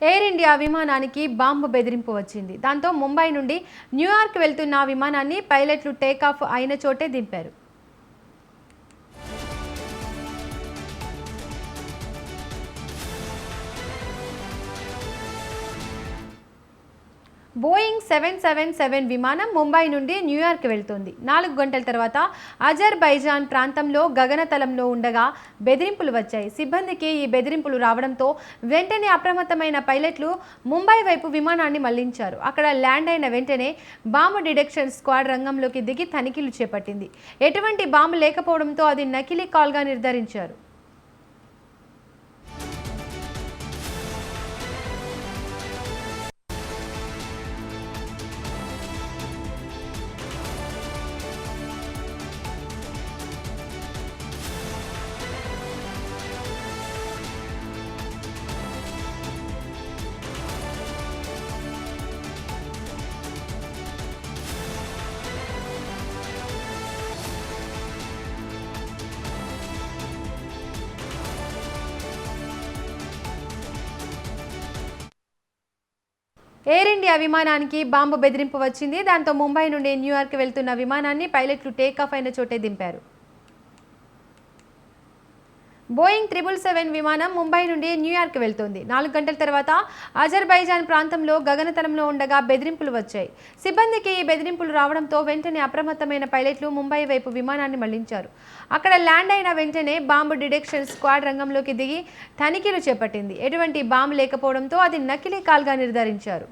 Air India విమానానికి bomb బెదిరింపు వచ్చింది. దాంతో ముంబై నుండి న్యూయార్క్ వెళ్తున్న విమానాన్ని పైలట్లు టేకాఫ్ అయిన చోటే దింపారు. బోయింగ్ 777 విమానం ముంబై నుండి న్యూయార్క్ వెళ్తోంది. 4 గంటల తర్వాత అజర్బైజాన్ ప్రాంతంలో గగనతలంలో ఉండగా బెదిరింపులు వచ్చాయి. సిబ్బందికి ఈ బెదిరింపులు రావడంతో వెంటనే అప్రమత్తమైన పైలట్లు ముంబై వైపు విమానాన్ని మళ్లించారు. అక్కడ ల్యాండ్ అయిన వెంటనే బాంబు డిటెక్షన్ స్క్వాడ్ రంగంలోకి దిగి తనిఖీలు చేపట్టింది. ఎటువంటి బాంబు లేకపోవడంతో అది నకిలీ కాల్గా నిర్ధారించారు. ఎయిర్ ఇండియా విమానానికి బాంబు బెదిరింపు వచ్చింది. దాంతో ముంబై నుండి న్యూయార్క్ వెళ్తున్న విమానాన్ని పైలట్లు టేకాఫ్ అయిన చోటే దింపారు. బోయింగ్ 777 విమానం ముంబై నుండి న్యూయార్క్ వెళ్తోంది. 4 గంటల తర్వాత అజర్బైజాన్ ప్రాంతంలో గగనతలంలో ఉండగా బెదిరింపులు వచ్చాయి. సిబ్బందికి ఈ బెదిరింపులు రావడంతో వెంటనే అప్రమత్తమైన పైలట్లు ముంబై వైపు విమానాన్ని మళ్లించారు. అక్కడ ల్యాండ్ అయిన వెంటనే బాంబు డిటెక్షన్ స్క్వాడ్ రంగంలోకి దిగి తనిఖీలు చేపట్టింది. ఎటువంటి బాంబు లేకపోవడంతో అది నకిలీ కాల్గా నిర్ధారించారు.